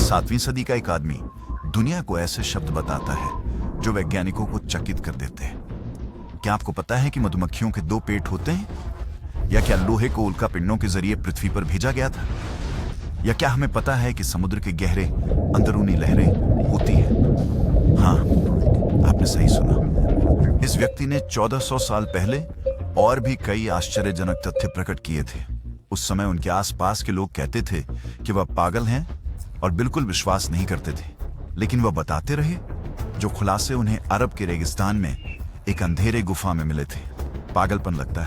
7वीं सदी का एक आदमी दुनिया को ऐसे शब्द बताता है जो वैज्ञानिकों को चकित कर देते हैं। क्या आपको पता है कि मधुमक्खियों के 2 पेट होते हैं? या क्या लोहे को उल्का पिंडों के जरिए पृथ्वी पर भेजा गया था? या क्या हमें पता है कि समुद्र के गहरे अंदरूनी लहरें होती हैं? हाँ, आपने सही सुना। इस व्यक्ति ने 1400 साल पहले और भी कई आश्चर्यजनक तथ्य प्रकट किए थे। उस समय उनके आसपास के लोग कहते थे कि वह पागल हैं और बिल्कुल विश्वास नहीं करते थे, लेकिन वह बताते रहे। जो खुलासे उन्हें अरब के रेगिस्तान में एक अंधेरे गुफा में मिले थे। पागलपन लगता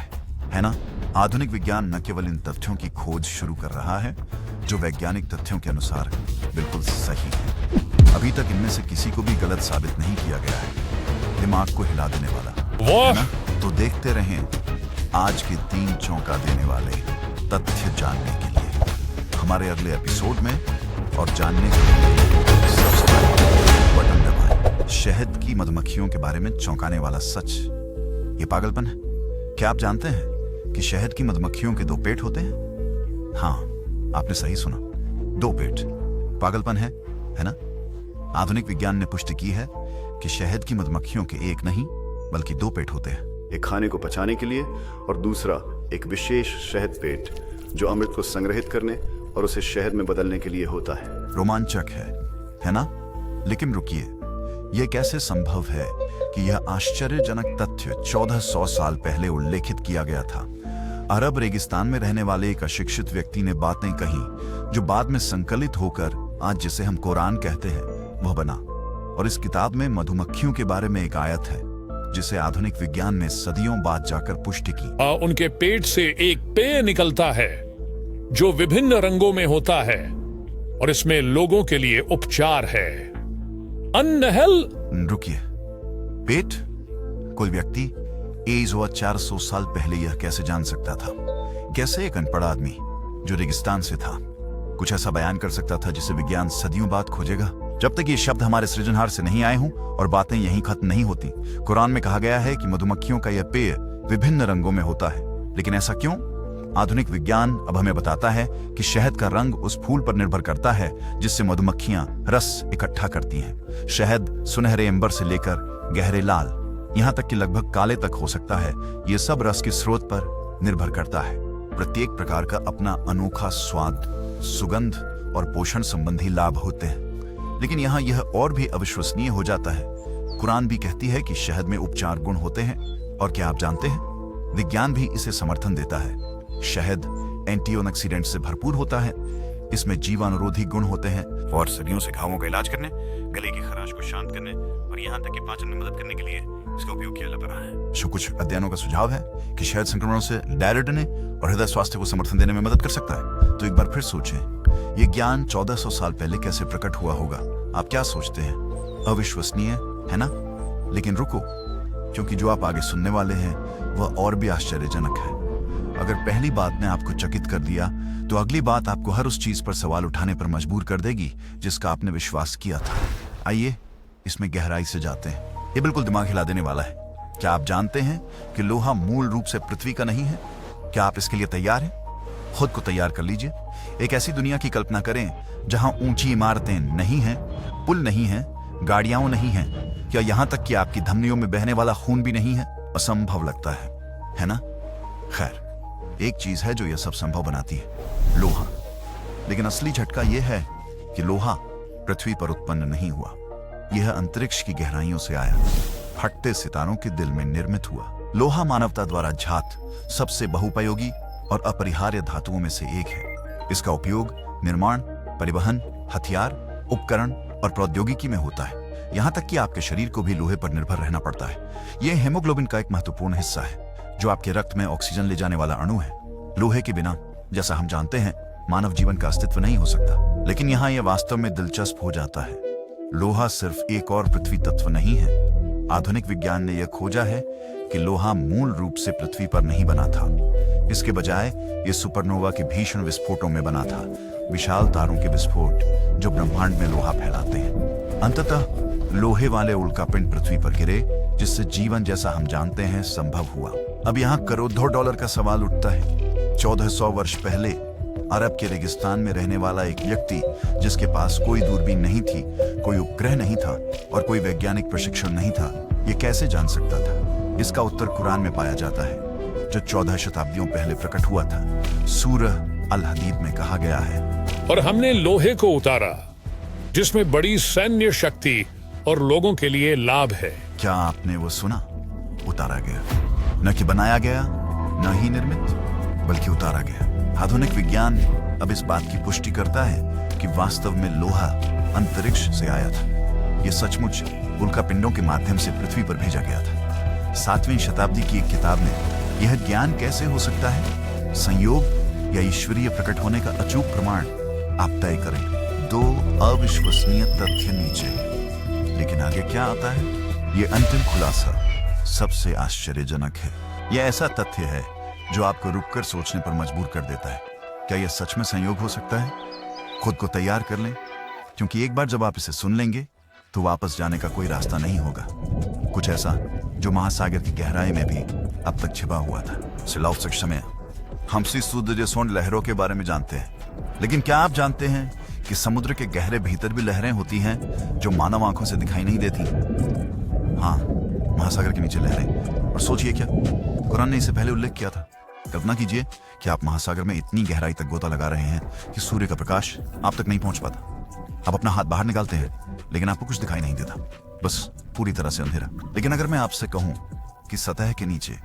है ना? आधुनिक विज्ञान न केवल इन तथ्यों की खोज शुरू कर रहा है जो वैज्ञानिक तथ्यों के अनुसार बिल्कुल सही है। अभी तक इनमें से किसी को भी गलत साबित नहीं किया गया है। दिमाग को हिला देने वाला है ना? तो देखते रहें आज के 3 चौंका देने वाले तथ्य जानने के लिए हमारे अगले एपिसोड में। और जानने के लिए सब्सक्राइब बटन दबाएं। शहद की मधुमक्खियों के बारे में चौंकाने वाला सच, ये पागलपन है। क्या आप जानते हैं कि शहद की मधुमक्खियों के 2 पेट होते हैं? हाँ, आपने सही सुना, 2 पेट। पागलपन है ना? आधुनिक विज्ञान ने पुष्टि की है कि शहद की मधुमक्खियों के 1 नहीं बल्कि 2 पेट होते हैं। एक खाने को पचाने के लिए और दूसरा एक विशेष शहद पेट जो अमृत को संग्रहित करने और उसे शहद में बदलने के लिए होता है। रोमांचक है ना? लेकिन रुकिए, यह कैसे संभव है कि यह आश्चर्यजनक तथ्य 1400 साल पहले उल्लेखित किया गया था? अरब रेगिस्तान में रहने वाले एक अशिक्षित व्यक्ति ने बातें कही जो बाद में संकलित होकर आज जिसे हम कुरान कहते हैं वह बना। और इस किताब में मधुमक्खियों के बारे में एक आयत है जिसे आधुनिक विज्ञान ने सदियों बाद जाकर पुष्टि की। उनके पेट से एक पेय निकलता है जो विभिन्न रंगों में होता है और इसमें लोगों के लिए उपचार है। अनहल। रुकिए, पेट? कोई व्यक्ति एज हुआ 400 साल पहले यह कैसे जान सकता था? कैसे एक अनपढ़ आदमी जो रेगिस्तान से था कुछ ऐसा बयान कर सकता था जिसे विज्ञान सदियों बाद खोजेगा? जब तक ये शब्द हमारे सृजनहार से नहीं आए हों और बातें यहीं खत्म नहीं होती। कुरान में कहा गया है कि मधुमक्खियों का यह पेय विभिन्न रंगों में होता है, लेकिन ऐसा क्यों? आधुनिक विज्ञान अब हमें बताता है कि शहद का रंग उस फूल पर निर्भर करता है जिससे मधुमक्खियां रस इकट्ठा करती हैं। शहद सुनहरे अंबर से लेकर गहरे लाल, यहाँ तक कि लगभग काले तक हो सकता है। ये सब रस के स्रोत पर निर्भर करता है। प्रत्येक प्रकार का अपना अनोखा स्वाद, सुगंध और पोषण संबंधी लाभ होते हैं। लेकिन यहाँ यह और भी अविश्वसनीय हो जाता है। कुरान भी कहती है कि शहद में उपचार गुण होते हैं। और क्या आप जानते हैं, विज्ञान भी इसे समर्थन देता है। शहद एंटीऑक्सीडेंट से भरपूर होता है। इसमें जीवाणुरोधी गुण होते हैं और सदियों से घावों का इलाज करने, गले की खराश को शांत करने और यहाँ तक कि पाचन में मदद करने के लिए इसका उपयोग किया जाता रहा है। कुछ अध्ययनों का सुझाव है कि शहद संक्रमणों से डायरिया और हृदय स्वास्थ्य को समर्थन देने में मदद कर सकता है। तो एक बार फिर सोचें, ये ज्ञान 1400 साल पहले कैसे प्रकट हुआ होगा? आप क्या सोचते हैं? अविश्वसनीय है ना? लेकिन रुको, क्योंकि जो आप आगे सुनने वाले हैं वह और भी आश्चर्यजनक है। अगर पहली बात ने आपको चकित कर दिया तो अगली बात आपको हर उस चीज पर सवाल उठाने पर मजबूर कर देगी जिसका आपने विश्वास किया था। आइए इसमें गहराई से जाते हैं। ये बिल्कुल दिमाग हिला देने वाला है। क्या आप जानते हैं कि लोहा मूल रूप से पृथ्वी का नहीं है? क्या आप इसके लिए तैयार हैं? खुद को तैयार कर लीजिए। एक ऐसी दुनिया की कल्पना करें जहां ऊंची इमारतें नहीं हैं, पुल नहीं हैं, गाड़ियां नहीं हैं, या यहां तक कि आपकी धमनियों में बहने वाला खून भी नहीं है। असंभव लगता है ना? खैर, एक चीज है जो यह सब संभव बनाती है, लोहा। लेकिन असली झटका यह है कि लोहा पृथ्वी पर उत्पन्न नहीं हुआ। यह अंतरिक्ष की गहराइयों से आया, फटते सितारों के दिल में निर्मित हुआ। लोहा मानवता द्वारा ज्ञात सबसे बहुपयोगी और अपरिहार्य धातुओं में से एक है। इसका उपयोग निर्माण, परिवहन, हथियार, उपकरण और प्रौद्योगिकी में होता है। यहाँ तक कि आपके शरीर को भी लोहे पर निर्भर रहना पड़ता है। यह हेमोग्लोबिन का एक महत्वपूर्ण हिस्सा है जो आपके रक्त में ऑक्सीजन ले जाने वाला अणु है। लोहे के बिना, जैसा हम जानते हैं, मानव जीवन का अस्तित्व नहीं हो सकता। लेकिन यहाँ यह वास्तव में दिलचस्प हो जाता है। लोहा सिर्फ एक और पृथ्वी तत्व नहीं है। आधुनिक विज्ञान ने यह खोजा है कि लोहा मूल रूप से पृथ्वी पर नहीं बना था। इसके बजाय यह सुपरनोवा के भीषण विस्फोटों में बना था, विशाल तारों के विस्फोट जो ब्रह्मांड में लोहा फैलाते हैं। अंततः लोहे वाले उल्कापिंड पृथ्वी पर गिरे, जिससे जीवन जैसा हम जानते हैं संभव हुआ। अब यहाँ करोड़ों डॉलर का सवाल उठता है। 1400 वर्ष पहले अरब के रेगिस्तान में रहने वाला एक व्यक्ति जिसके पास कोई दूरबीन नहीं थी, कोई उपग्रह नहीं था और कोई वैज्ञानिक प्रशिक्षण नहीं था, ये कैसे जान सकता था? इसका उत्तर कुरान में पाया जाता है, जो 14 शताब्दियों पहले प्रकट हुआ था। सूरह अल हदीद में कहा गया है, और हमने लोहे को उतारा जिसमें बड़ी सैन्य शक्ति और लोगों के लिए लाभ है। क्या आपने वो सुना? उतारा गया, न कि बनाया गया, न ही निर्मित, बल्कि उतारा गया। आधुनिक विज्ञान अब इस बात की पुष्टि करता है कि वास्तव में लोहा अंतरिक्ष से आया था। यह सचमुच उल्कापिंडों के माध्यम से पृथ्वी पर भेजा गया था। 7वीं शताब्दी की एक किताब में यह ज्ञान कैसे हो सकता है, संयोग या ईश्वरीय प्रकट होने का अचूक प्रमाण, आप तय करें। 2 अविश्वसनीय तथ्य नीचे, लेकिन आगे क्या आता है? यह अंतिम खुलासा सबसे आश्चर्यजनक है। यह ऐसा तथ्य है जो आपको रुककर सोचने पर मजबूर कर देता है। क्या यह सच में संयोग हो सकता है? खुद को तैयार कर लें, क्योंकि एक बार जब आप इसे सुन लेंगे तो वापस जाने का कोई रास्ता नहीं होगा। कुछ ऐसा जो महासागर की गहराई में भी अब तक छिपा हुआ था। समय हम सूर्य लहरों के बारे में जानते हैं, लेकिन क्या आप जानते हैं कि समुद्र के गहरे भीतर भी लहरें होती हैं जो मानव आंखों से दिखाई नहीं देती? हाँ, महासागर के नीचे लहरें। और सोचिए, क्या कुरान ने इसे पहले उल्लेख किया था? कल्पना कीजिए कि आप महासागर में इतनी गहराई तक गोता लगा रहे हैं कि सूर्य का प्रकाश आप तक नहीं पहुंच पाता। आप अपना हाथ बाहर निकालते हैं, लेकिन आपको कुछ दिखाई नहीं देता, बस पूरी तरह से अंधेरा। लेकिन अगर मैं आपसे कहूं कि सतह के नीचे,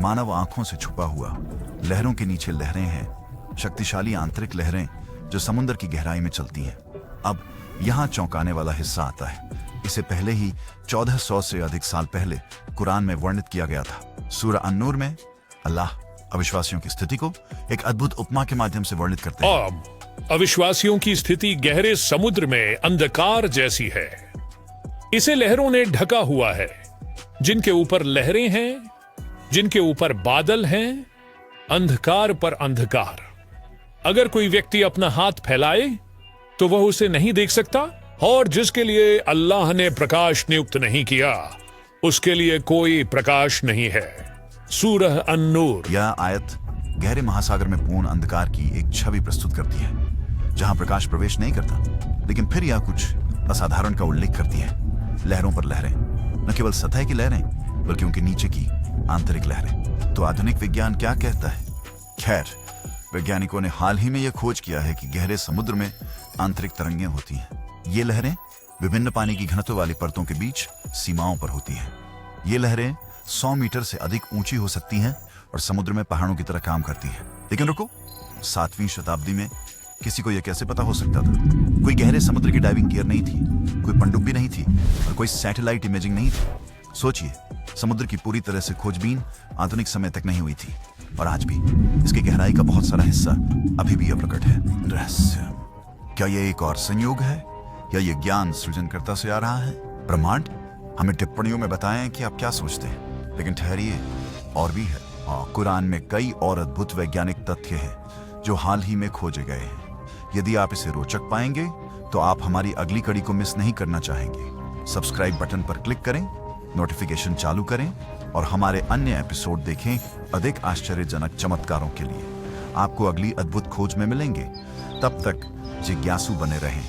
मानव आंखों से छुपा हुआ, लहरों के नीचे लहरें हैं, शक्तिशाली आंतरिक लहरें जो समुद्र की गहराई में चलती हैं। अब यहां चौंकाने वाला हिस्सा आता है। इसे पहले ही 1400 से अधिक साल पहले कुरान में वर्णित किया गया था। सूरह अन-नूर में अल्लाह अविश्वासियों की स्थिति को एक अद्भुत उपमा के माध्यम से वर्णित करते हैं। अविश्वासियों की स्थिति गहरे समुद्र में अंधकार जैसी है। इसे लहरों ने ढका हुआ है, जिनके ऊपर लहरें हैं, जिनके ऊपर बादल हैं, अंधकार पर अंधकार। अगर कोई व्यक्ति अपना हाथ फैलाए तो वह उसे नहीं देख सकता, और जिसके लिए अल्लाह ने प्रकाश नियुक्त नहीं किया उसके लिए कोई प्रकाश नहीं है। सूरह अन-नूर। यह आयत गहरे महासागर में पूर्ण अंधकार की एक छवि प्रस्तुत करती है, जहां प्रकाश प्रवेश नहीं करता, लेकिन फिर यह कुछ असाधारण का उल्लेख करती है। लहरों पर लहरें, न केवल सतह की लहरें बल्कि उनके नीचे की आंतरिक लहरें। तो आधुनिक विज्ञान क्या कहता है? खैर, वैज्ञानिकों ने हाल ही में यह खोज किया है कि गहरे समुद्र में आंतरिक तरंगें होती हैं। ये लहरें विभिन्न पानी की घनत्व वाली परतों के बीच सीमाओं पर होती हैं। ये लहरें 100 मीटर से अधिक ऊंची हो सकती हैं और समुद्र में पहाड़ों की तरह काम करती हैं। लेकिन रुको, 7वीं शताब्दी में किसी को यह कैसे पता हो सकता था? कोई गहरे समुद्र की डाइविंग गियर नहीं थी, कोई पनडुब्बी नहीं थी और कोई सैटेलाइट इमेजिंग नहीं थी। सोचिए, समुद्र की पूरी तरह से खोजबीन आधुनिक समय तक नहीं हुई थी, और आज भी इसकी गहराई का बहुत सारा हिस्सा अभी भी अप्रकट है। रहस्य। क्या यह एक और संयोग है या यह ज्ञान सृजनकर्ता से आ रहा है? ब्रह्मांड? हमें टिप्पणियों में बताएं कि आप क्या सोचते हैं। लेकिन ठहरिए, और भी है। कुरान में कई और अद्भुत वैज्ञानिक तथ्य हैं जो हाल ही में खोजे गए हैं। यदि आप इसे रोचक पाएंगे तो आप हमारी अगली कड़ी को मिस नहीं करना चाहेंगे। सब्सक्राइब बटन पर क्लिक करें, नोटिफिकेशन चालू करें और हमारे अन्य एपिसोड देखें अधिक आश्चर्यजनक चमत्कारों के लिए। आपको अगली अद्भुत खोज में मिलेंगे। तब तक जिज्ञासु बने रहें।